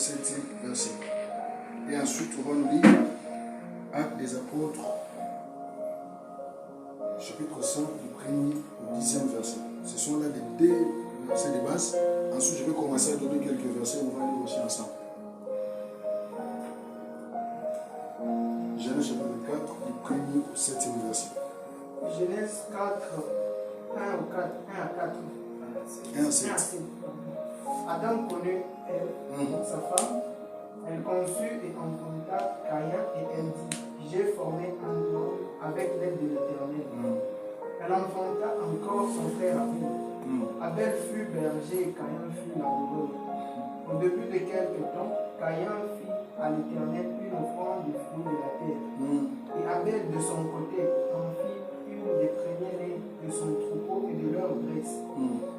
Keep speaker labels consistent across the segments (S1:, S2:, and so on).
S1: 7e verset. Et ensuite, on va nous lire Actes des Apôtres, chapitre 5, du 1er au 10e verset. Ce sont là les deux versets de base. Ensuite, je vais commencer à donner quelques versets, on va lire aussi ensemble. Genèse chapitre 4, du 1er au 7e verset.
S2: Genèse 4, 1 à 4.
S1: 1 à 7.
S2: Adam connut sa femme, elle conçut et enfanta Caïn et elle dit, j'ai formé un homme avec l'aide de l'Éternel. Elle enfanta encore son frère Abel. Abel fut berger et Caïn fut laboureur. Au début de quelque temps, Caïn fit à l'Éternel une offrande du fruit de la terre. Et Abel de son côté en fit une des premiers-nés de son troupeau et de leur graisse.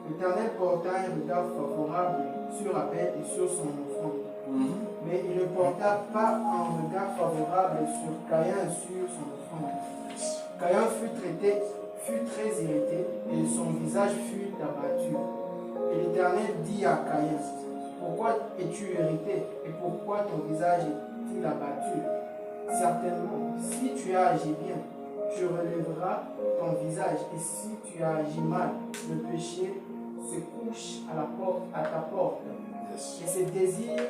S2: L'Éternel porta un regard favorable sur Abel et sur son offrande. Mais il ne porta pas un regard favorable sur Caïn et sur son offrande. Caïn fut très irrité et son visage fut abattu. Et l'Éternel dit à Caïn, pourquoi es-tu irrité et pourquoi ton visage est-il abattu? Certainement, si tu as agi bien, tu relèveras ton visage, et si tu as agi mal, le péché se couche à ta porte. Et ses désirs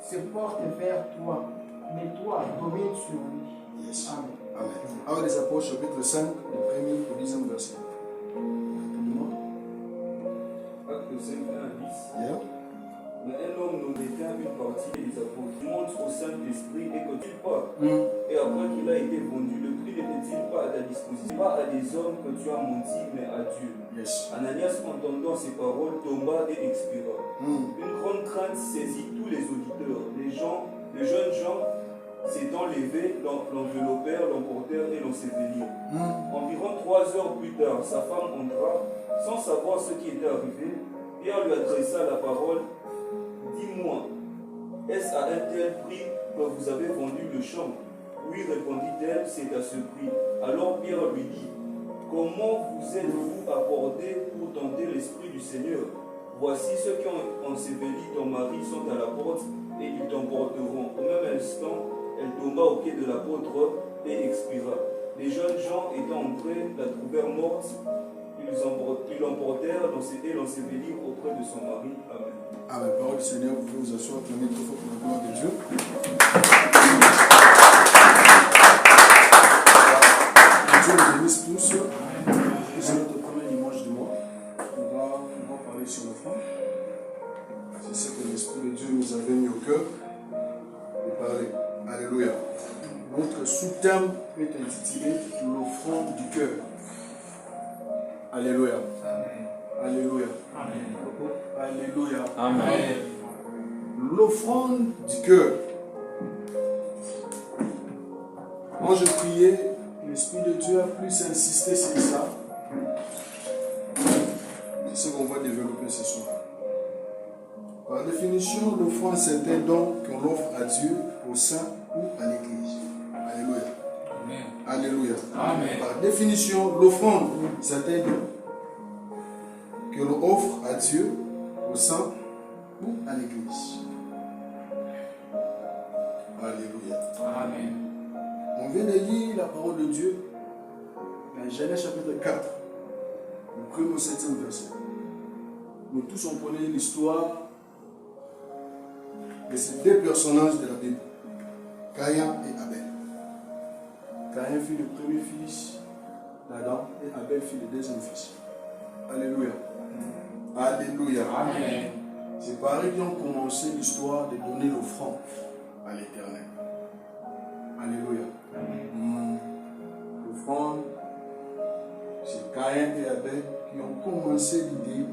S2: se portent vers toi, mais toi, domine sur lui. Amen.
S1: Actes des Apôtres, chapitre 5, du 1er au 10e verset.
S3: Acte 5, 1 à 10.
S1: Yeah.
S3: Mais un homme nommé tint une partie des apôtres, monte au Saint-Esprit et continue pas. Et après qu'il a été vendu, le prix n'était-il pas à ta disposition? Pas à des hommes que tu as menti, mais à Dieu. Ananias, entendant ces paroles, tomba et expira. Une grande crainte saisit tous les auditeurs. Les jeunes gens s'étant levés, l'enveloppèrent, l'emportèrent et l'ensevélirent. Environ 3 heures plus tard, sa femme entra, sans savoir ce qui était arrivé. Pierre lui adressa la parole. Dis-moi, est-ce à un tel prix que vous avez vendu le champ? Oui, répondit-elle, c'est à ce prix. Alors Pierre lui dit, comment vous êtes-vous accordé pour tenter l'Esprit du Seigneur? Voici ceux qui ont enseveli ton mari sont à la porte et ils t'emporteront. Au même instant, elle tomba au pied de l'apôtre et expira. Les jeunes gens étant entrés la trouvèrent morte. Ils l'emportèrent et l'ensevelirent auprès de son mari. Amen.
S1: Amen. Parole du Seigneur, vous pouvez vous asseoir, acclamer trop fort pour la gloire de Dieu. Que Dieu nous bénisse tous. C'est notre premier dimanche du mois. On va parler sur l'offrande. C'est ce que l'Esprit de Dieu nous avait mis au cœur de parler. Alléluia. Notre sous-thème est intitulé l'offrande du cœur. Alléluia. Alléluia. Alléluia.
S4: Amen.
S1: L'offrande du cœur. Quand je priais, l'Esprit de Dieu a plus insisté sur ça. C'est ce qu'on va développer ce soir. Par définition, l'offrande, c'est un don qu'on offre à Dieu, au sein ou à l'Église. Alléluia.
S4: Amen.
S1: Alléluia.
S4: Amen.
S1: Par définition, l'offrande, c'est un don que l'on offre à Dieu, au sein ou à l'Église. Alléluia.
S4: Amen.
S1: On vient de lire la parole de Dieu dans Genèse chapitre 4, le 1er au 7e verset. Nous tous on connaît l'histoire de ces deux personnages de la Bible, Caïn et Abel. Caïn fut le premier fils d'Adam et Abel fut le deuxième fils. Alléluia. Alléluia.
S4: Amen.
S1: C'est pareil qu'ils ont commencé l'histoire de donner l'offrande à l'Éternel. Alléluia. L'offrande, c'est Caïn et Abel qui ont commencé l'idée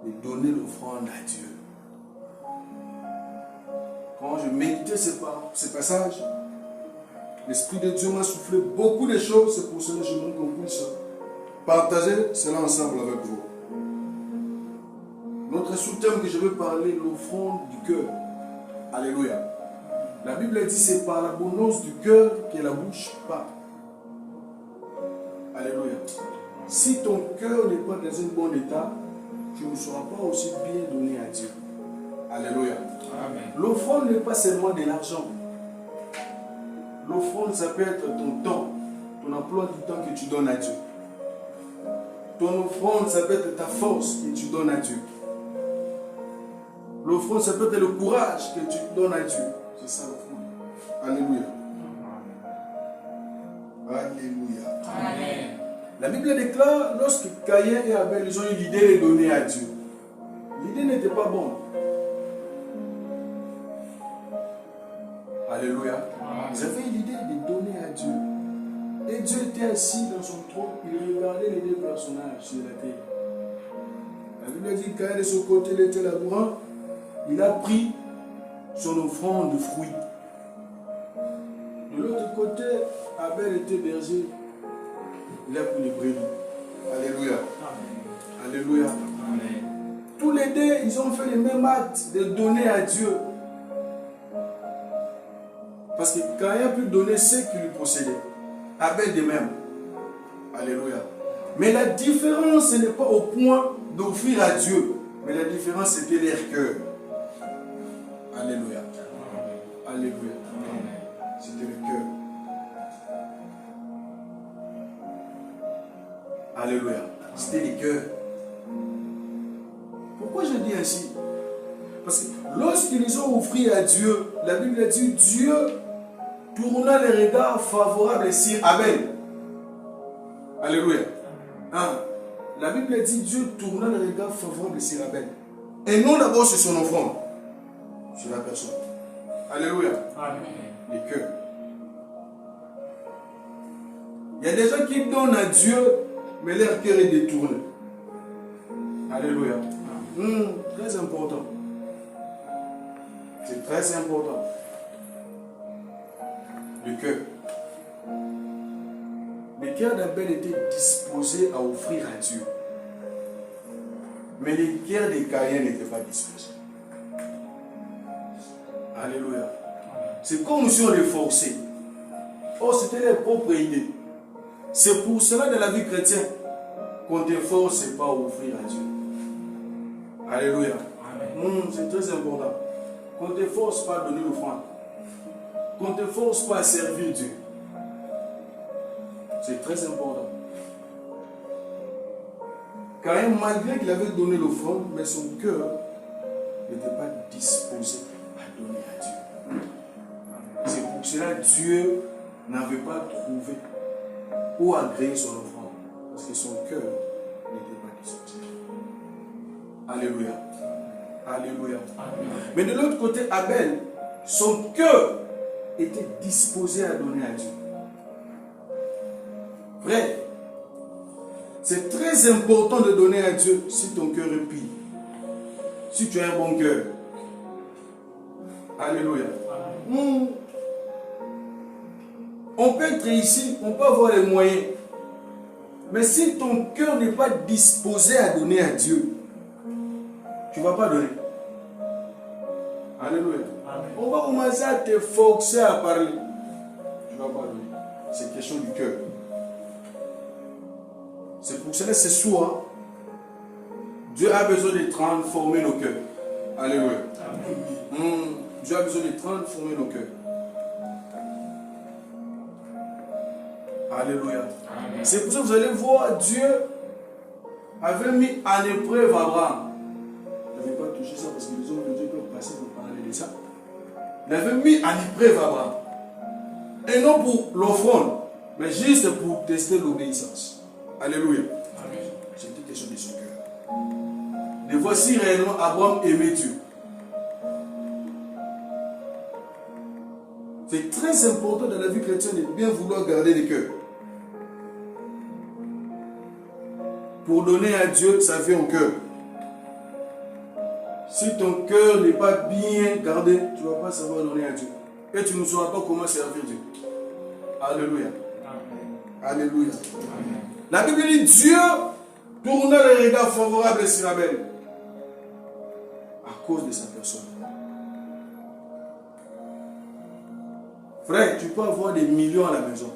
S1: de donner l'offrande à Dieu. Quand je méditais ce passage, l'Esprit de Dieu m'a soufflé beaucoup de choses. C'est pour cela que je montre qu'on puisse partager cela ensemble avec vous. Notre sous-thème que je veux parler, l'offrande du cœur. Alléluia. La Bible dit c'est par l'abondance du cœur que la bouche parle. Alléluia. Si ton cœur n'est pas dans un bon état, tu ne sauras pas aussi bien donner à Dieu. Alléluia.
S4: Amen.
S1: L'offrande n'est pas seulement de l'argent. L'offrande, ça peut être ton temps, ton emploi du temps que tu donnes à Dieu. Ton offrande, ça peut être ta force que tu donnes à Dieu. L'offrande, ça peut être le courage que tu donnes à Dieu. C'est ça l'offrande. Alléluia. Alléluia. Amen. La Bible déclare, lorsque Caïn et Abel, ils ont eu l'idée de donner à Dieu. L'idée n'était pas bonne. Alléluia. Amen. Ils avaient l'idée de donner à Dieu. Et Dieu était assis dans son trône, il regardait les deux personnages sur la terre. La Bible dit que Caïn de son côté, il était labourant, il a pris son offrande de fruits. De l'autre côté, Abel était berger, il a pris les brebis. Alléluia. Amen. Alléluia. Amen. Tous les deux, ils ont fait le même acte de donner à Dieu. Parce que Caïn a pu donner ce qu'il lui possédait. Abel de même. Alléluia. Mais la différence, ce n'est pas au point d'offrir à Dieu. Mais la différence, c'était leur cœur. Alléluia. Alléluia. C'était le cœur. Alléluia. C'était le cœur. Pourquoi je dis ainsi? Parce que lorsqu'ils ont offert à Dieu, la Bible dit Dieu tourna les regards favorables sur Abel. Alléluia. Hein? La Bible dit Dieu tourna les regards favorables sur Abel. Et non d'abord sur son offrande, sur la personne. Alléluia. Amen. Les cœurs. Il y a des gens qui donnent à Dieu, mais leur cœur est détourné. Alléluia. Très important. C'est très important. Le cœur. Le cœur d'Abel était disposé à offrir à Dieu. Mais le cœur de Caïn n'était pas disposé. Alléluia. C'est comme si on les forçait. Oh, c'était leur propre idée. C'est pour cela dans la vie chrétienne qu'on ne te force pas à offrir à Dieu. Alléluia. C'est très important. Qu'on ne te force pas à donner l'offrande. Qu'on ne te force pas à servir Dieu. C'est très important. Caïn, malgré qu'il avait donné l'offrande, mais son cœur n'était pas disposé à donner à Dieu. C'est pour cela que Dieu n'avait pas trouvé où agréer son offrande. Parce que son cœur n'était pas disposé. Alléluia. Alléluia. Mais de l'autre côté, Abel, son cœur était disposé à donner à Dieu. Frère, c'est très important de donner à Dieu si ton cœur est pur. Si tu as un bon cœur. Alléluia. On peut être ici, on peut avoir les moyens. Mais si ton cœur n'est pas disposé à donner à Dieu, tu ne vas pas donner. Alléluia. Amen. On va commencer à te forcer à parler. Tu ne vas pas donner. C'est question du cœur. C'est pour cela que ce soir, Dieu a besoin de transformer nos cœurs. Alléluia. Dieu a besoin de transformer nos cœurs. Alléluia. C'est pour ça que vous allez voir, Dieu avait mis en épreuve Abraham. Je ne vais pas toucher ça parce que les hommes de Dieu peuvent passer pour parler de ça. Il avait mis en épreuve Abraham. Et non pour l'offrande, mais juste pour tester l'obéissance. Alléluia. C'était question de son cœur. Et voici réellement Abraham aimait Dieu. C'est très important dans la vie chrétienne de bien vouloir garder le cœur. Pour donner à Dieu, ça vient au cœur. Si ton cœur n'est pas bien gardé, tu ne vas pas savoir donner à Dieu. Et tu ne sauras pas comment servir Dieu. Alléluia. Alléluia. Amen. La Bible dit Dieu tourna les regards favorables sur Abel à cause de sa personne. Frère, tu peux avoir des millions à la maison,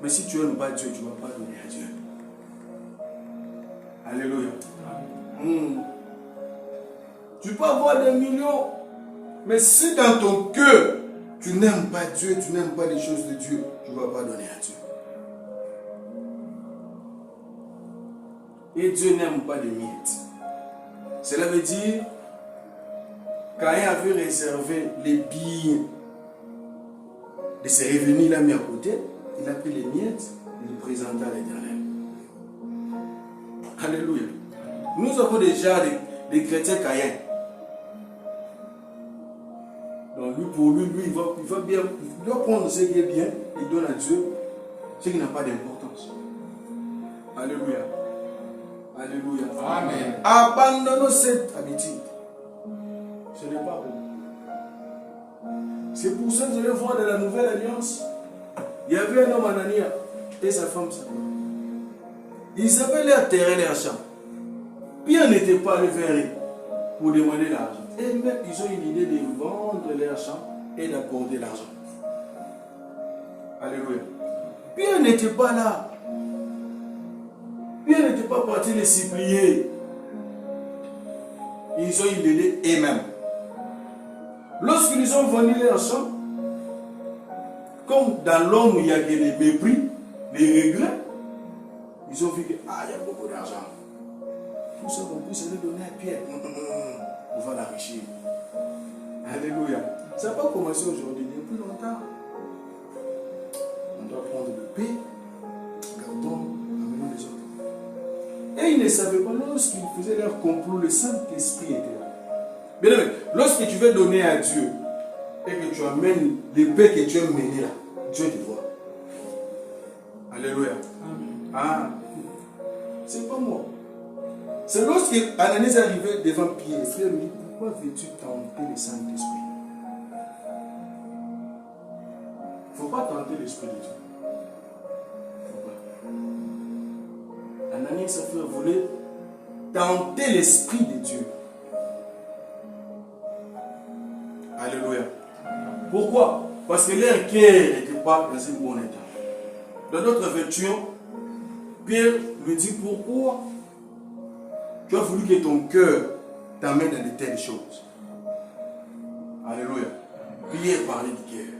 S1: mais si tu n'aimes pas Dieu, tu ne vas pas donner à Dieu. Alléluia. Tu peux avoir des millions, Mais si dans ton cœur, tu n'aimes pas Dieu, tu n'aimes pas les choses de Dieu, tu ne vas pas donner à Dieu. Et Dieu n'aime pas les miettes. Cela veut dire, Caïn avait réservé les billes de ses revenus, il a mis à côté, il a pris les miettes, il les présenta à l'Éternel. Alléluia. Nous avons déjà des chrétiens Caïn. Donc lui, pour lui, il va bien, il doit prendre ce qui est bien, il donne à Dieu ce qui n'a pas d'importance. Alléluia. Alléluia.
S4: Amen.
S1: Abandonnons cette habitude. Ce n'est pas bon. C'est pour ça que vous allez voir dans la nouvelle alliance, il y avait un homme Anania et sa femme Sapphira. Ils avaient l'air terrer leur champ. Pierre n'était pas allé vers eux pour demander l'argent. Et même ils ont eu l'idée de vendre leur champ et d'accorder l'argent. Alléluia. Pierre n'était pas là. Pierre n'était pas parti les supplier. Ils ont eu l'idée eux-mêmes. Lorsqu'ils ont vendu leur champ, comme dans l'homme il y a des mépris, des regrets, ils ont vu que, il y a beaucoup d'argent. Tout ça, on peut se le donner à Pierre. On va l'enrichir. Alléluia. Ça n'a pas commencé aujourd'hui, depuis longtemps. On doit prendre le paix, gardons, amenons les autres. Et ils ne savaient pas, lorsqu'ils faisaient leur complot, le Saint-Esprit était là. Bien aimé, lorsque tu veux donner à Dieu et que tu amènes les paix que tu as menées là, Dieu te voit. Alléluia. Ah, c'est pas moi. C'est lorsque Ananias est arrivé devant Pierre, frère lui dit, pourquoi veux-tu tenter le Saint-Esprit? Il ne faut pas tenter l'Esprit de Dieu. Il ne faut pas. Ananias, sa frère, voulait tenter l'Esprit de Dieu. Alléluia. Pourquoi? Parce que leur cœur n'était pas dans un bon état. Dans notre version, Pierre lui dit pourquoi tu as voulu que ton cœur t'amène dans de telles choses. Alléluia. Pierre parlait du cœur.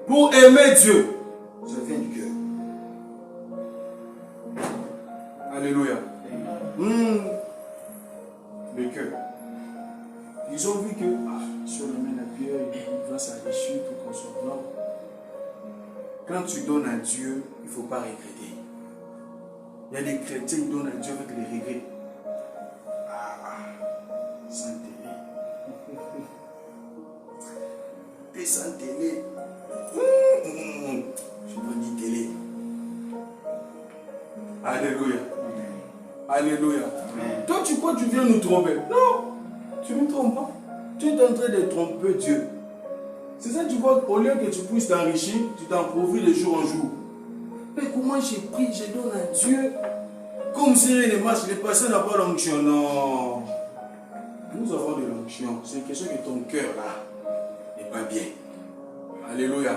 S1: Pour aimer Dieu, ça vient du cœur. Alléluia. Le cœur. Ils ont vu que si on amène à Pierre, il va s'enrichir tout en son nom. Quand tu donnes à Dieu, il ne faut pas regretter. Il y a des chrétiens qui donnent à Dieu avec les regrets. Sans télé. T'es sans télé. Je pas dit télé. Alléluia. Alléluia. Toi, tu crois que tu viens nous tromper? Non, tu ne trompes pas. Tu es en train de tromper Dieu. C'est ça que tu vois, au lieu que tu puisses t'enrichir, tu t'en profites de jour en jour. Mais comment j'ai pris, je donne à Dieu comme si rien ne marche, les personnes n'ont pas l'onction. Non. Nous avons de l'onction. C'est une question que ton cœur là n'est pas bien. Alléluia.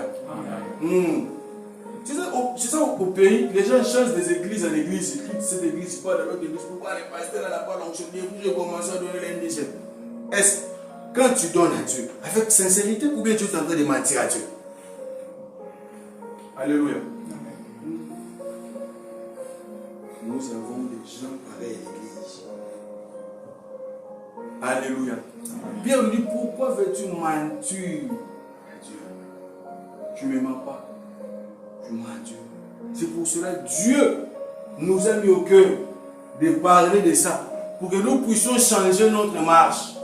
S1: C'est ça au pays, les gens changent des églises en église. Ils quittent cette église, pas dans l'autre église. Pourquoi les pasteurs n'ont pas l'onction? Depuis j'ai commencé à donner l'indigène. Est-ce quand tu donnes à Dieu, avec sincérité, ou bien tu es en train de mentir à Dieu? Alléluia. Nous avons des gens pareils à l'église. Alléluia. Pierre lui dit, pourquoi veux-tu mentir à Dieu? Tu ne m'aimes pas. Tu mens à Dieu. C'est pour cela que Dieu nous a mis au cœur de parler de ça, pour que nous puissions changer notre marche.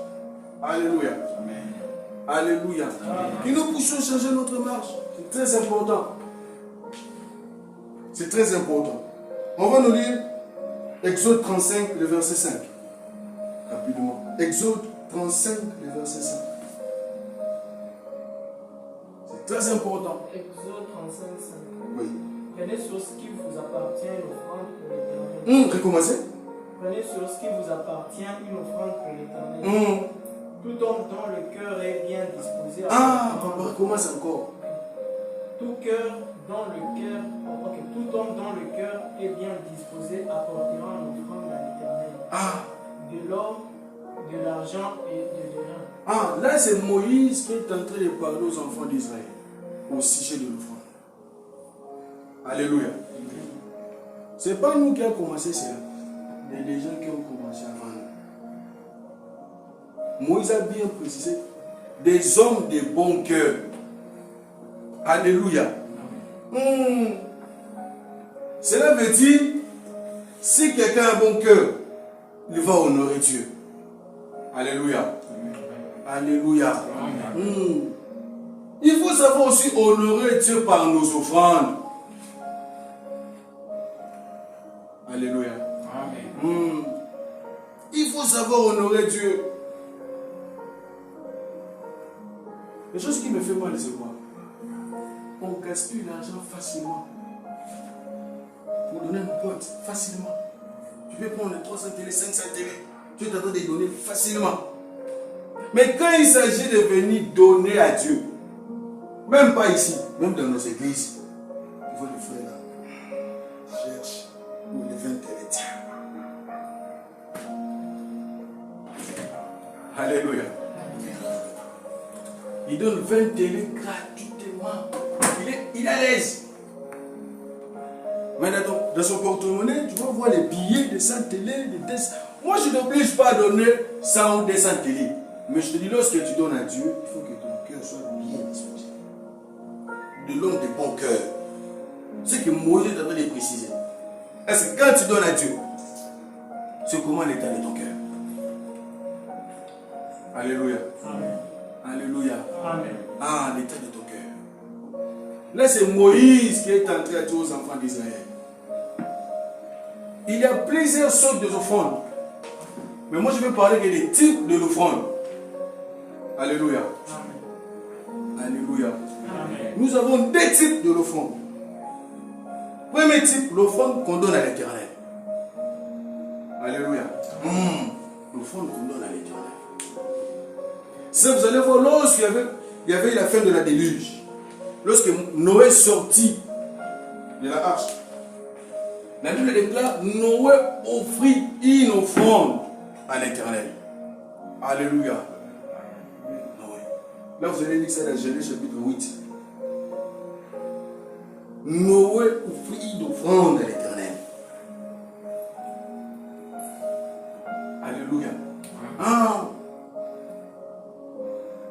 S1: Alléluia. Amen. Alléluia. Amen. Que nous puissions changer notre marche. C'est très important. C'est très important. On va nous lire Exode 35, le verset 5. Rapidement. Exode 35, le verset 5. C'est très important.
S2: Exode 35, 5.
S1: Oui.
S2: Prenez sur ce qui vous appartient une offrande pour l'Éternel.
S1: Recommencez.
S2: Prenez sur ce qui vous appartient une offrande pour l'Éternel. Tout homme dont le cœur est bien disposé à
S1: papa, recommence encore.
S2: Tout homme dont le cœur est bien disposé apportera une offrande à l'Éternel. De l'or, de l'argent l'argent et de rien.
S1: Ah, là c'est Moïse qui est en train de parler aux enfants d'Israël au sujet de l'offrande. Alléluia. Ce n'est pas nous qui avons commencé cela. Il y a des gens qui ont commencé avant nous. Moïse a bien précisé des hommes de bon cœur. Alléluia. Cela veut dire, si quelqu'un a un bon cœur, il va honorer Dieu. Alléluia. Alléluia. Il faut savoir aussi honorer Dieu par nos offrandes. Alléluia. Il faut savoir honorer Dieu. La chose qui me fait mal, c'est quoi? On gaspille l'argent facilement. Pour donner un pote, facilement. Tu peux prendre les 300 télé, 500 télé. Tu t'attends de donner facilement. Mais quand il s'agit de venir donner à Dieu, même pas ici, même dans nos églises, il faut le faire là. Cherche où les 20 télé, tiens. Alléluia. Il donne 20 télé gratuitement. Il est à l'aise. Mais dans son porte-monnaie, tu vas voir les billets de 100 télé, de 10. Moi, je ne t'oblige pas à donner 100 ou 200 télé. Mais je te dis, lorsque tu donnes à Dieu, il faut que ton cœur soit bien disposé. De l'homme de bon cœur. C'est ce que Moïse est en train de préciser. Est-ce que quand tu donnes à Dieu, c'est comment l'état de ton cœur? Alléluia.
S2: Amen.
S1: Alléluia.
S2: Amen.
S1: Ah, l'état de ton cœur. Là, c'est Moïse qui est entré à dire aux enfants d'Israël. Il y a plusieurs sortes d'offrandes. Mais moi, je vais parler des types de l'offrande. Alléluia.
S2: Amen.
S1: Alléluia.
S2: Amen.
S1: Nous avons deux types de l'offrande. Premier type, l'offrande qu'on donne à l'Éternel. Alléluia. L'offrande qu'on donne à l'Éternel. Ça, vous allez voir, lorsqu'il y avait la fin de la déluge, lorsque Noé sortit de la arche, la Bible déclare, Noé offrit une offrande à l'Éternel. Alléluia. Noé. Là, vous allez lire ça dans Genèse chapitre 8. Noé offrit une offrande à l'Éternel. Alléluia.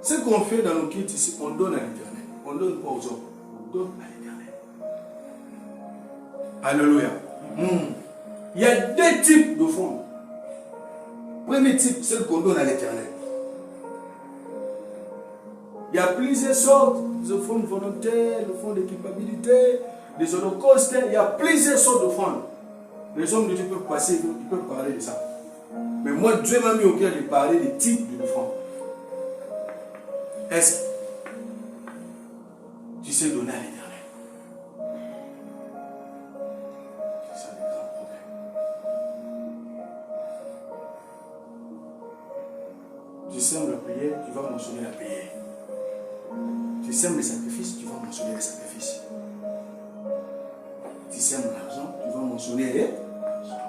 S1: Ce qu'on fait dans nos kits ici, on donne à l'Éternel. On ne donne pas aux hommes. On donne à l'Éternel. Alléluia. Il y a deux types d'offrandes. Premier type, celle qu'on donne à l'Éternel. Il y a plusieurs sortes d'offrandes volontaires, d'offrandes de culpabilité, des holocaustes. Il y a plusieurs sortes d'offrandes. Les hommes de Dieu peuvent passer, ils peuvent parler de ça. Mais moi, Dieu m'a mis au cœur de parler des types d'offrandes. Est-ce que tu sais donner à l'Éternel? C'est ça le grand problème. Tu sèmes la prière, tu vas mentionner la prière. Tu sèmes les sacrifices, tu vas mentionner les sacrifices. Tu sèmes l'argent, tu vas mentionner l'argent.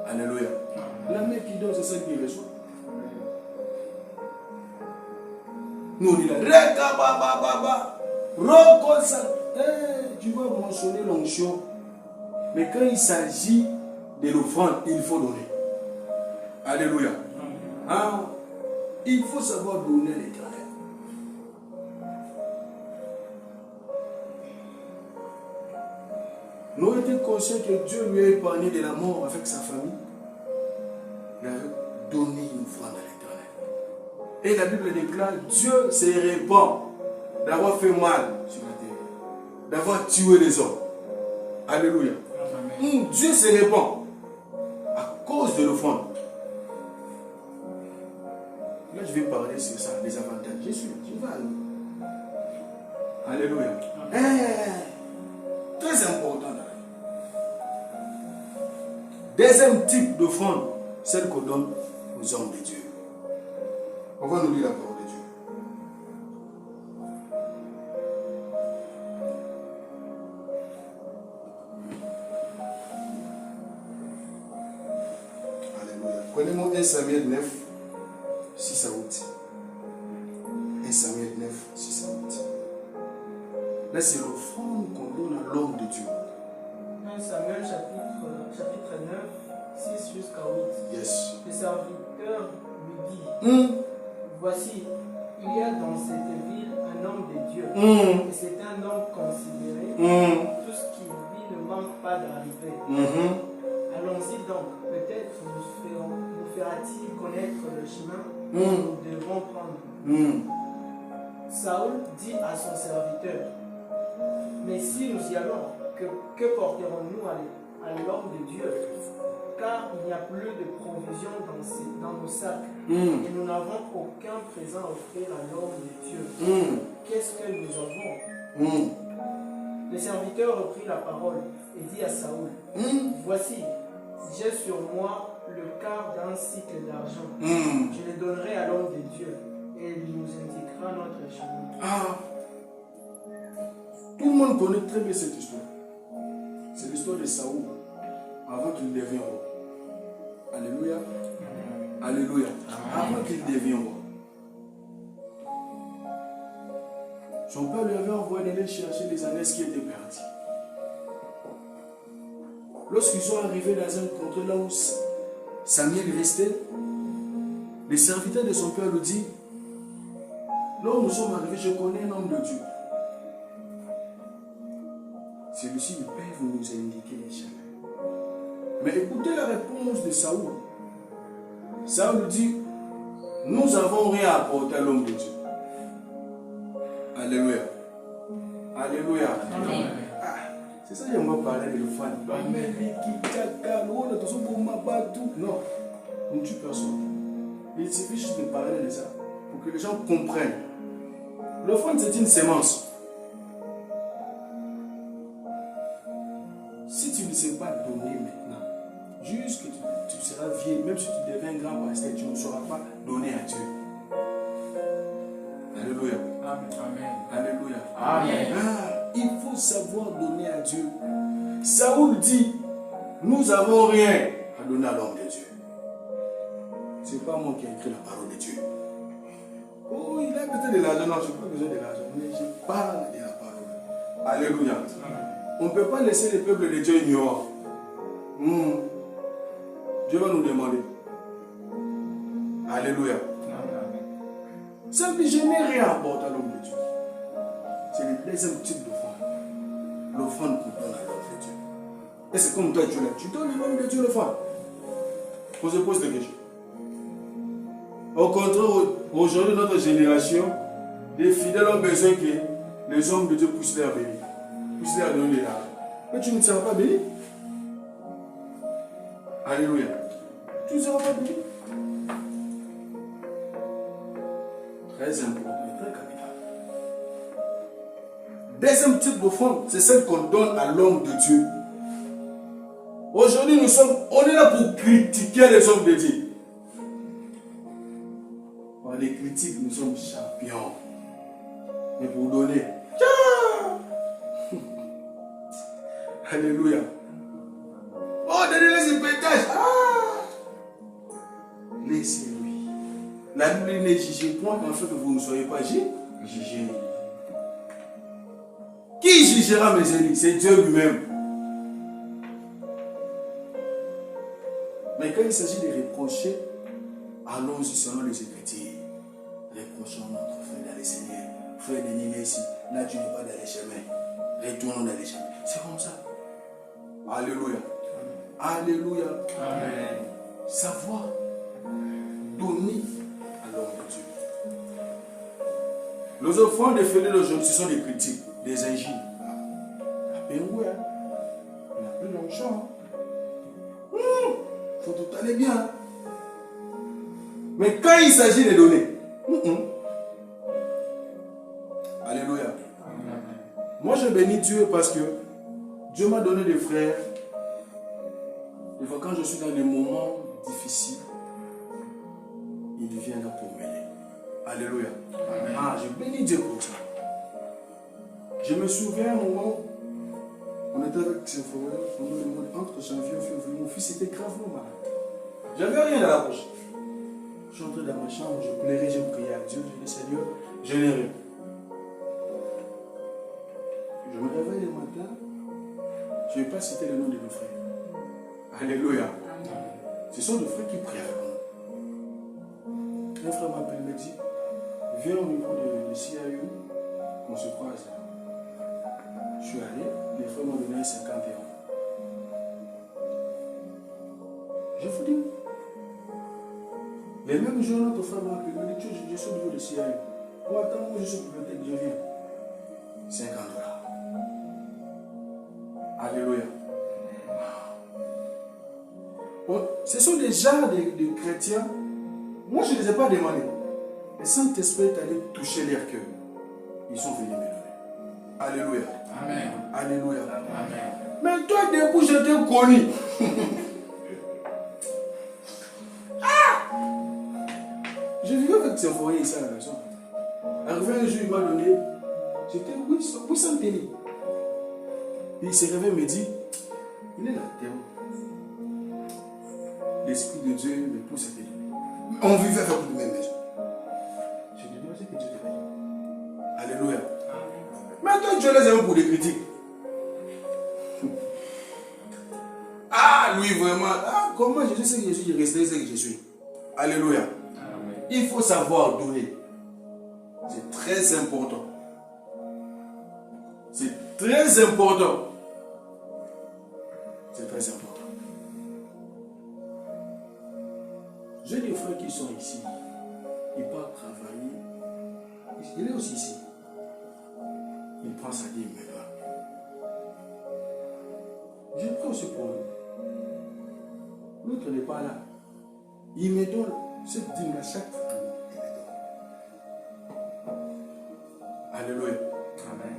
S1: Alléluia. La mère qui donne, c'est celle qui reçoit. Nous on dit là, tu vas mentionner l'onction. Mais quand il s'agit de l'offrande, il faut donner. Alléluia. Il faut savoir donner à l'Éternel. Nous étions conscients que Dieu lui a épargné de la mort avec sa famille. Il a donné une offrande à l'Éternel. Et la Bible déclare, Dieu se répand d'avoir fait mal sur la terre, d'avoir tué les hommes. Alléluia. Dieu se répand à cause de l'offrande. Là, je vais parler sur ça, les avantages. Je vais aller. Alléluia. Très important. Deuxième type d'offrande, celle qu'on donne aux hommes de Dieu. On va nous lire la parole de Dieu. Alléluia. Prenez-moi avons 1 Samuel 9, 6 à 8. 1 Samuel 9, 6 à 8. Là, c'est l'offrande qu'on donne à l'homme de Dieu.
S2: 1 Samuel chapitre 9, 6 jusqu'à 8.
S1: Yes.
S2: Le serviteur lui dit, voici, il y a dans cette ville un homme de Dieu. Et c'est un homme considéré. Tout ce qu'il vit ne manque pas d'arriver. Allons-y donc, peut-être nous fera-t-il connaître le chemin que nous devons prendre. Saül dit à son serviteur, mais si nous y allons, que porterons-nous à l'homme de Dieu? Car il n'y a plus de provisions dans nos sacs, et nous n'avons aucun présent à offrir à l'homme de Dieu. Qu'est-ce que nous avons? Le serviteur reprit la parole et dit à Saül, voici, j'ai sur moi le quart d'un cycle d'argent. Je le donnerai à l'homme de Dieu, et il nous indiquera notre chemin.
S1: Tout le monde connaît très bien cette histoire. C'est l'histoire de Saül avant qu'il devienne roi. Alléluia. Alléluia. Avant qu'il devienne roi. Son père lui avait envoyé d'aller chercher les ânesses qui étaient perdues. Lorsqu'ils sont arrivés dans un contrée là où Samuel restait, les serviteurs de son père lui dit, là où nous sommes arrivés, je connais un homme de Dieu. Celui-ci peut nous indiquer les chemins. Mais écoutez la réponse de Saül. Saül dit, nous n'avons rien à apporter à l'homme de Dieu. Alléluia. Alléluia. Amen. C'est ça que j'aimerais parler de l'offrande. Non, on ne tue personne. Il suffit juste de parler de ça pour que les gens comprennent. L'offrande, c'est une sémence. Si tu ne sais pas donner maintenant, juste que tu seras vieux, même si tu deviens grand pasteur, tu ne sauras pas donner à Dieu. Alléluia. Amen. Alléluia. Amen. Il faut savoir donner à Dieu. Saül dit, nous n'avons rien à donner à l'homme de Dieu. Ce n'est pas moi qui ai écrit la parole de Dieu. Oh, il a peut-être de l'argent. Non, je n'ai pas besoin de l'argent. Mais je parle de la parole. Alléluia. On ne peut pas laisser le peuple de Dieu ignorant. Dieu va nous demander. Alléluia. Simple, je n'ai rien à apporter à l'homme de Dieu. C'est le deuxième type d'offrande. L'offrande qu'on donne à l'homme de Dieu. Et c'est comme toi, Dieu là. Tu donnes à l'homme de Dieu l'offrande. On se pose des questions. Au contraire, aujourd'hui, notre génération, les fidèles ont besoin que les hommes de Dieu puissent leur bénir. Puissent leur donner de l'argent. Mais tu ne seras pas béni. Alléluia. Tu ne seras pas béni. Très important et très capital. Deuxième type d'offrande, c'est celle qu'on donne à l'homme de Dieu. Aujourd'hui, on est là pour critiquer les hommes de Dieu. Par les critiques, nous sommes champions. Mais pour donner, alléluia. Oh, donnez-les ce pétage. Laissez-lui. La Bible ne juge point qu'en fait que vous ne soyez pas jugés. Qui jugera mes ennemis? C'est Dieu lui-même. Mais quand il s'agit de reprocher, allons-y selon les Écritures. Reprochons notre frère dans le Seigneur. Frère Denis ici. Là, tu n'es pas dans les chemins. Retournons dans les chemins. C'est comme ça. Alléluia. Alléluia. Amen. Savoir donner à l'homme de Dieu. Les offrandes défilées d'aujourd'hui, ce sont des critiques, des injures. La pérouille, on n'a plus longtemps. Faut tout aller bien. Mais quand il s'agit de donner, alléluia. Moi, je bénis Dieu parce que Dieu m'a donné des frères. Des fois, quand je suis dans des moments difficiles, il vient là pour m'aider. Alléluia. Je bénis Dieu pour ça. Je me souviens un moment, on était avec ses frères, entre janvier et février, mon fils était gravement malade. J'avais rien dans la poche. Je suis entré dans ma chambre, je pleurais, j'ai prié à Dieu. Je dis Seigneur, je n'ai rien. Je me réveille le matin. Je ne vais pas citer le nom de nos frères. Alléluia. Ce sont nos frères qui prient avec nous. Un frère m'appelle, me dit, viens au niveau de CIU, on se croise. Je suis allé, les frères m'ont donné 50 €. Je vous dis, les mêmes jours, notre frère m'a appelé, il m'a dit, je suis au niveau de CIU. Oh, attends, moi je suis au bibliothèque, je viens. 50 $. Alléluia. Bon, ce sont des gens de chrétiens. Moi, je ne les ai pas demandés. Le Saint-Esprit est allé toucher leur cœur. Ils sont venus me donner. Alléluia.
S4: Amen.
S1: Alléluia.
S4: Amen.
S1: Mais toi, depuis, je t'ai connu. Je vivais avec ses foyers ici à la maison. Arrivé un jour, il m'a donné. C'était 800 télé. Puis il s'est réveillé et me dit, il est là, Théo. L'Esprit de Dieu me pousse à te donner. On vivait avec nous même maison. Je lui ai dit, c'est que Dieu te fait. Alléluia. Mais toi, Dieu les aime pour des critiques. Ah, lui, vraiment. Ah, comment je sais que je suis resté ce que je suis. Alléluia.
S4: Amen.
S1: Il faut savoir donner. C'est très important. C'est très important. C'est très important. J'ai des frères qui sont ici. Ils partent travailler. Il est aussi ici. Il prend sa dîme maintenant. Je prie aussi pour lui. L'autre n'est pas là. Il me donne cette dîme à chaque fois. Alléluia.
S4: Amen.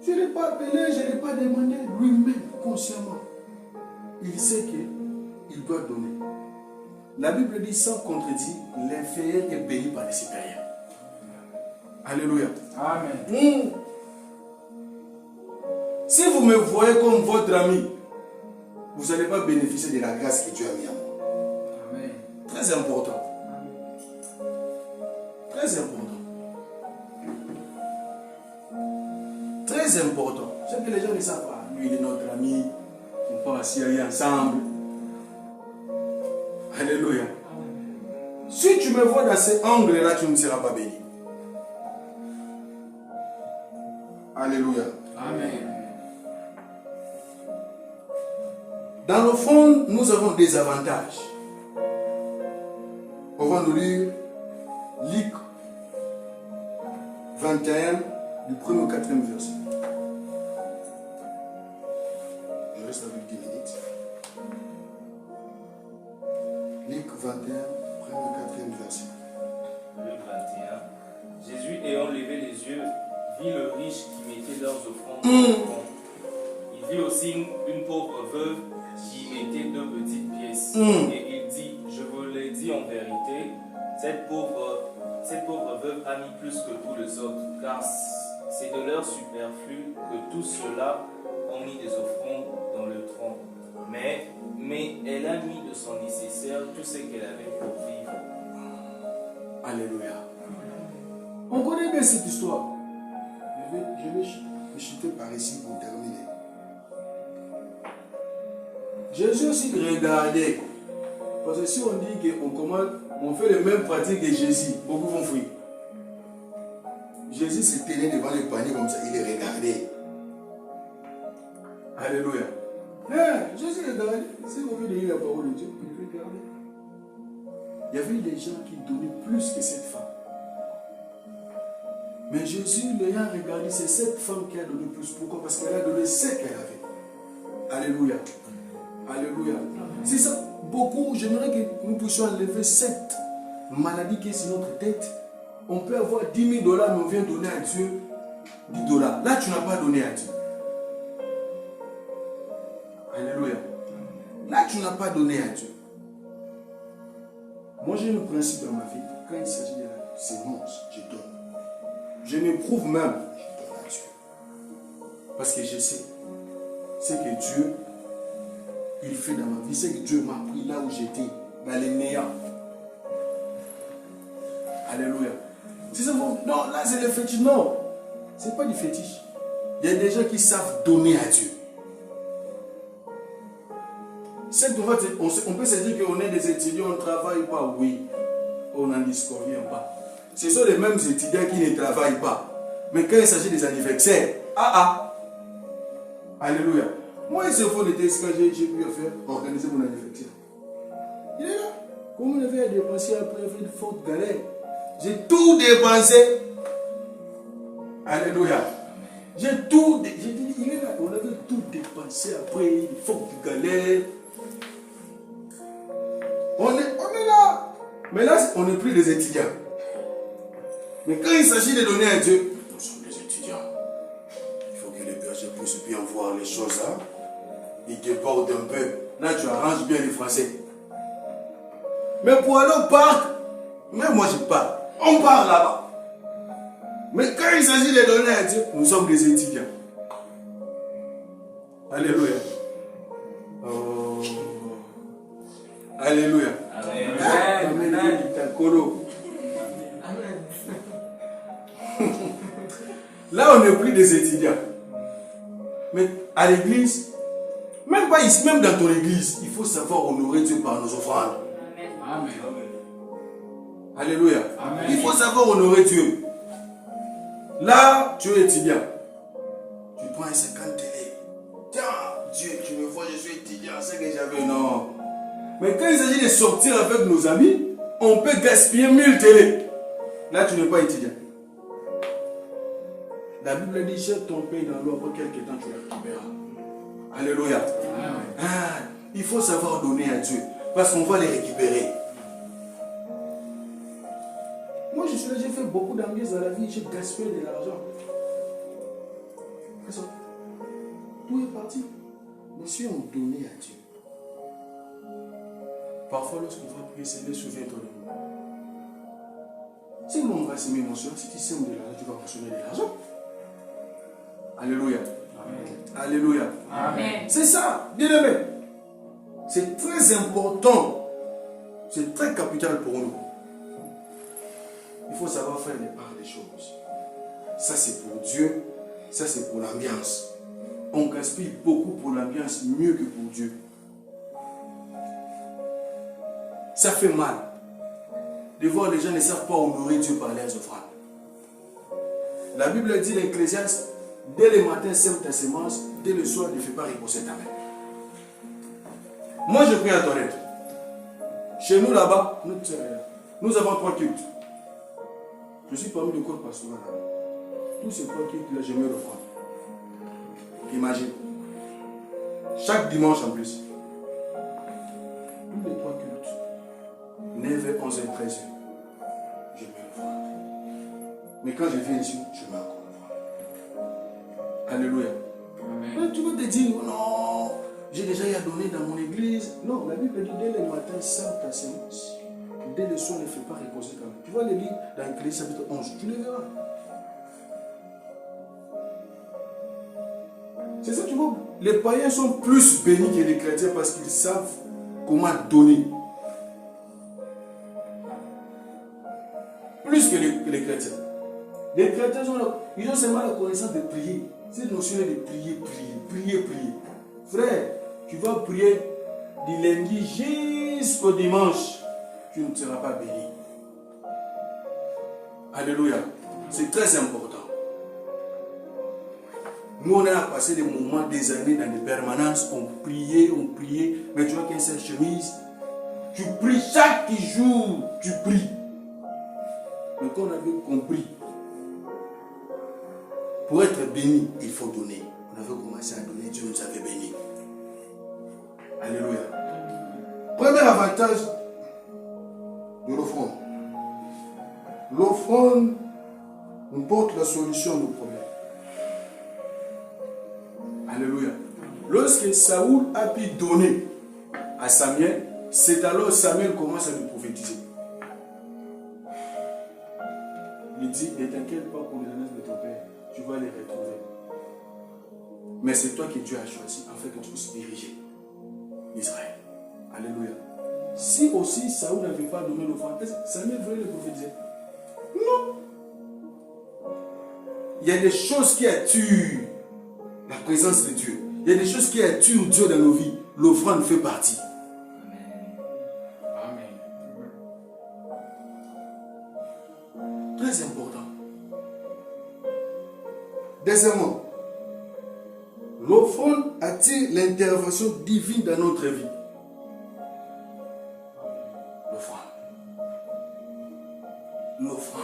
S1: Je ne l'ai pas appelé, je ne l'ai pas demandé. Lui-même, consciemment, il sait qu'il doit donner. La Bible dit sans contredit, l'inférieur est béni par les supérieurs. Alléluia.
S4: Amen.
S1: Si vous me voyez comme votre ami, vous n'allez pas bénéficier de la grâce que Dieu a mis en moi.
S4: Amen.
S1: Très important. Très important. Très important. C'est que les gens ne savent pas. Lui, il est notre ami. On part assis ensemble. Alléluia. Si tu me vois dans ces angles-là, tu ne seras pas béni. Alléluia.
S4: Amen.
S1: Dans le fond, nous avons des avantages. On va nous lire Luc 21, du 1er au 4e verset. Je reste avec 10 minutes. Luc 21, 1er au 4e verset.
S3: Luc 21. Jésus, ayant levé les yeux, vit le riche qui mettait leurs offrandes dans le fond. Il vit aussi une pauvre veuve qui mettait 2 petites pièces. Et il dit, je vous l'ai dit en vérité, cette pauvre veuve a mis plus que tous les autres, car c'est de leur superflu que tous ceux-là ont mis des offrandes dans le tronc. Mais elle a mis de son nécessaire tout ce qu'elle avait pour vivre.
S1: Alléluia. On connaît bien cette histoire. Je vais chuter par ici pour terminer. Jésus aussi regardait. Parce que si on dit qu'on commande, on fait les mêmes pratiques que Jésus, beaucoup vont fuir. Jésus se tenait devant le panier comme ça, il les regardait. Alléluia. Jésus regardait. Si vous voulez lire la parole de Dieu, il regardait. Il y avait des gens qui donnaient plus que cette femme. Mais Jésus, l'ayant regardé, c'est cette femme qui a donné plus. Pourquoi? Parce qu'elle a donné ce qu'elle avait. Alléluia. Alléluia. C'est ça. Beaucoup, j'aimerais que nous puissions enlever cette maladie qui est sur notre tête. On peut avoir 10 000 $, mais on vient donner à Dieu 10 $. Là, tu n'as pas donné à Dieu. Alléluia. Là, tu n'as pas donné à Dieu. Moi, j'ai un principe dans ma vie. Quand il s'agit de la sémence, je donne. Je m'éprouve même, je donne à Dieu. Parce que je sais, c'est que Dieu, il fait dans ma vie, c'est que Dieu m'a pris là où j'étais dans les néants. Alléluia. Si c'est bon, non, là c'est le fétiche. Non, ce n'est pas du fétiche. Il y a des gens qui savent donner à Dieu. On peut se dire qu'on est des étudiants, on ne travaille pas. Oui, on n'en disconvient pas. Ce sont les mêmes étudiants qui ne travaillent pas. Mais quand il s'agit des anniversaires, alléluia. Moi, il se faut des tests quand j'ai pu faire organiser mon anniversaire. Il est là. Comment on avait dépensé après une forte galère? J'ai tout dépensé. Alléluia. J'ai tout dépensé. Il est là. On avait tout dépensé après une forte galère. On est là. Mais là, on n'est plus des étudiants. Mais quand il s'agit de donner à Dieu, nous sommes des étudiants. Il faut que les bergers puissent bien voir les choses. Hein? Ils débordent un peu. Là, tu arranges bien les Français. Mais pour aller au parc, même moi je pars. On part là-bas. Mais quand il s'agit de donner à Dieu, nous sommes des étudiants. Alléluia. Oh. Alléluia. Amen. Là, on n'est plus des étudiants. Mais à l'église, même pas ici, même dans ton église, il faut savoir honorer Dieu par nos offrandes.
S4: Amen.
S1: Alléluia.
S4: Amen.
S1: Il faut savoir honorer Dieu. Là, tu es étudiant. Tu prends un 50 télé. Tiens, Dieu, tu me vois, je suis étudiant, c'est que j'avais. Non. Mais quand il s'agit de sortir avec nos amis, on peut gaspiller 1000 télé. Là, tu n'es pas étudiant. La Bible dit, jette ton pain dans l'eau, après quelques temps, tu le récupéreras. Alléluia. Il faut savoir donner à Dieu, parce qu'on va les récupérer. Moi, je suis là, j'ai fait beaucoup d'ambiance dans la vie, j'ai gaspillé de l'argent. Tout est parti. Mais si on donnait à Dieu, parfois, lorsqu'on va prier, Seigneur, souviens-toi de nous. Si nous, on va s'aimer, mon soeur, si tu sèmes de l'argent, tu vas consommer de l'argent. Alléluia. Amen. Alléluia.
S4: Amen.
S1: C'est ça, bien aimé. C'est très important. C'est très capital pour nous. Il faut savoir faire les parts des choses. Ça, c'est pour Dieu. Ça, c'est pour l'ambiance. On gaspille beaucoup pour l'ambiance, mieux que pour Dieu. Ça fait mal de voir les gens ne savent pas honorer Dieu par leurs offrandes. La Bible dit dans l'Ecclésiaste, dès le matin, sème ta semence, dès le soir, ne fais pas reposer ta main. Moi, je prie à ton aide. Chez nous, là-bas, nous avons 3 cultes. Je suis parmi le corps pastoral. Tous ces 3 cultes-là, je me reprends. Imagine. Chaque dimanche en plus. Tous les 3 cultes. 9h, 11h, 13h. Je me reprends. Mais quand je viens ici, je me reprends. Alléluia. Mais tu vas te dire, non, j'ai déjà y à donner dans mon église. Non, la Bible dit, dès le matin, sème ta semence. Dès le soir, ne fais pas reposer ta main. Tu vas le lire dans l'Ecclésiaste chapitre 11. Tu le verras. C'est ça, tu vois. Les païens sont plus bénis que les chrétiens parce qu'ils savent comment donner. Plus que les chrétiens. Les chrétiens, ils ont seulement la connaissance de prier. Cette notion de prier. Frère, tu vas prier du lundi jusqu'au dimanche. Tu ne seras pas béni. Alléluia. C'est très important. Nous, on a passé des moments, des années dans des permanences. On priait. Mais tu vois qu'une seule chemise. Tu pries chaque jour. Tu pries. Mais quand on avait compris, pour être béni, il faut donner. On avait commencé à donner, Dieu nous avait bénis. Alléluia. Premier avantage de l'offrande. L'offrande nous porte la solution à nos problèmes. Alléluia. Lorsque Saoul a pu donner à Samuel, c'est alors Samuel commence à lui prophétiser. Il dit, ne t'inquiète pas pour les années de ton père, tu vas les retrouver. Mais c'est toi que Dieu a choisi afin que tu puisses diriger Israël. Alléluia. Si aussi Saoul n'avait pas donné l'offrande, Samuel voulait le prophétiser? Non. Il y a des choses qui attirent la présence de Dieu. Il y a des choses qui attirent Dieu dans nos vies. L'offrande fait partie.
S4: Amen.
S1: Très important. Deuxièmement, l'offrande attire l'intervention divine dans notre vie. L'offrande. L'offrande.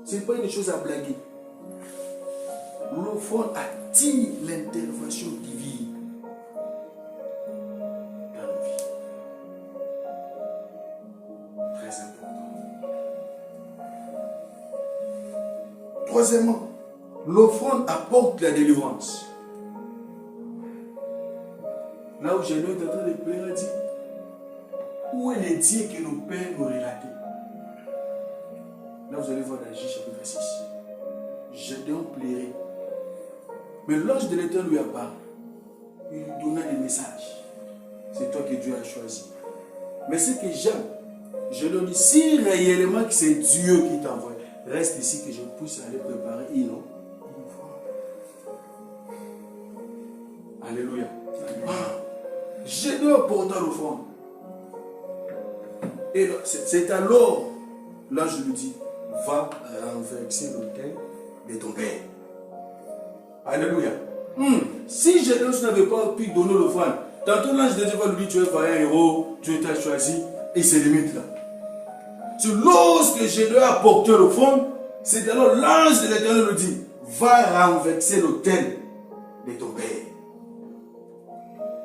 S1: Ce n'est pas une chose à blaguer. L'offrande attire l'intervention divine dans nos vies. Très important. Troisièmement, l'offrande apporte la délivrance. Là où j'ai est en train de pleurer, dit, où est le Dieu que nos pères nous relataient? Là vous allez voir dans Juge chapitre 6. Gédéon pleurait. Mais l'ange de l'Éternel lui apparaît. Il lui donna des messages. C'est toi que Dieu a choisi. Mais ce que j'aime, je leur dis, si réellement que c'est Dieu qui t'envoie, reste ici que je puisse aller préparer une offrande. Alléluia. Gédéon porta l'offrande. Et c'est alors, l'ange lui dit, va renverser l'autel de ton père. Alléluia. Si Gédéon n'avait pas pu donner l'offrande, tantôt l'ange de Dieu va lui dire, tu es vaillant héros, Dieu t'a choisi, et c'est limite là. Lorsque Gédéon a porté l'offrande, c'est alors l'ange de l'Éternel lui dit, va renverser l'autel de ton père.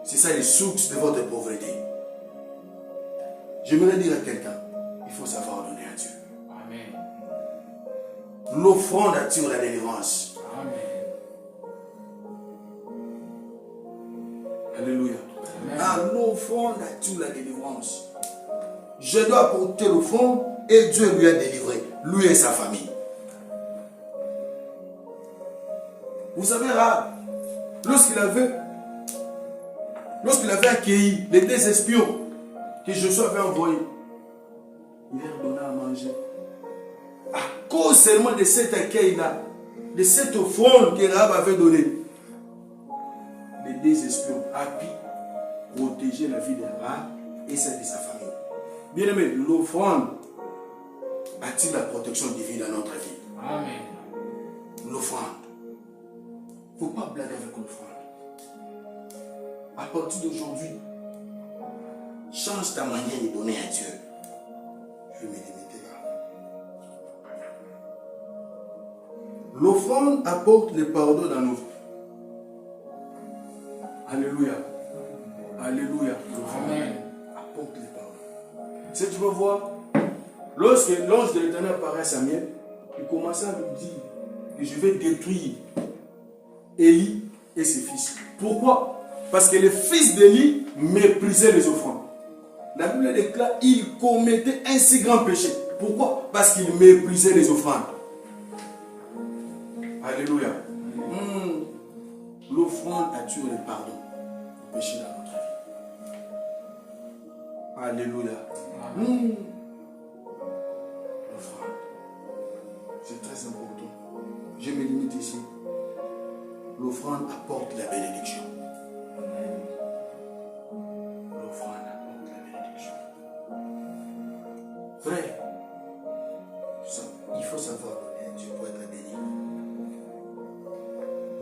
S1: C'est ça les sources de votre pauvreté. J'aimerais dire à quelqu'un, il faut savoir donner à Dieu.
S4: Amen.
S1: L'offrande attire la délivrance.
S4: Amen.
S1: Alléluia.
S4: Amen.
S1: L'offrande attire la délivrance. Je dois porter l'offrande et Dieu lui a délivré, lui et sa famille. Vous savez, Rahab, lorsqu'il avait accueilli les 2 espions que Josué avait envoyés, il leur donna à manger. À cause seulement de cet accueil-là, de cette offrande que Rahab avait donnée, les 2 espions a pu protéger la vie de Rahab et celle de sa famille. Bien aimé, l'offrande attire la protection divine dans notre vie.
S4: Amen.
S1: L'offrande. Il ne faut pas blaguer avec l'offrande. À partir d'aujourd'hui, change ta manière de donner à Dieu. Je vais me limiter là. L'offrande apporte le pardon dans nos vies. Alléluia. Alléluia.
S4: Amen.
S1: Apporte le pardon. Si tu veux voir, lorsque l'ange de l'Éternel apparaît à Samuel, il commençait à lui dire que je vais détruire Élie et ses fils. Pourquoi? Parce que les fils d'Élie méprisaient les offrandes. La Bible déclare qu'il commettait un si grand péché. Pourquoi? Parce qu'il méprisait les offrandes. Alléluia. L'offrande attire le pardon du péché dans notre vie. Alléluia. L'offrande. C'est très important. Je me limite ici. L'offrande apporte la bénédiction. L'offrande apporte la bénédiction. Frère, il faut savoir donner à Dieu pour être béni.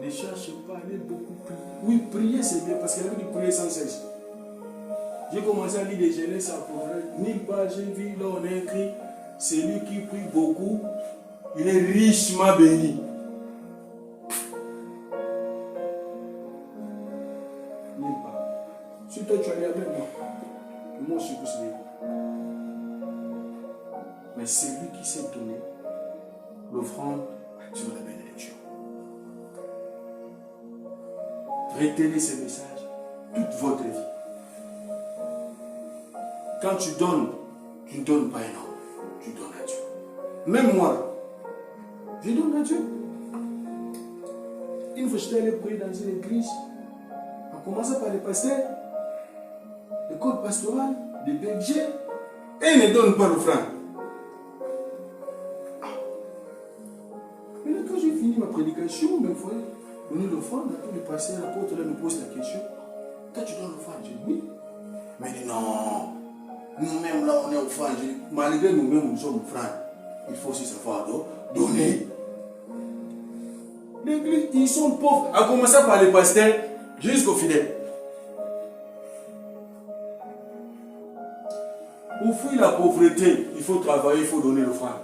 S1: Ne cherchez pas à aller beaucoup prier. Oui, prier c'est bien parce qu'elle a dit prier sans cesse. J'ai commencé à lire des Genèse à Proverbe. Nulle part j'ai vu là on a écrit celui qui prie beaucoup, il est richement béni. Si toi tu allais avec moi, moi je suis plus libre. Mais celui qui s'est donné, l'offrande attire la bénédiction. Retenez ces messages toute votre vie. Quand tu ne donnes pas un homme, tu donnes à Dieu. Même moi, je donne à Dieu. Une fois j'étais allé prier dans une église, en commençant par les pasteurs, l'école pastorale, des bergers, et ils ne donnent pas l'offrande. Mais quand j'ai fini ma prédication, il faut donner l'offrande. Après, le pasteur, l'apôtre, là, me pose la question. Toi, tu donnes l'offrande? J'ai dit oui. Mais il dit non. Nous-mêmes, là, on est offrande. Malgré nous-mêmes, nous sommes offrande. Il faut aussi savoir donner. L'église, ils sont pauvres. À commencer par les pasteurs jusqu'aux fidèles. Pour fuir la pauvreté, il faut travailler, il faut donner l'offrande.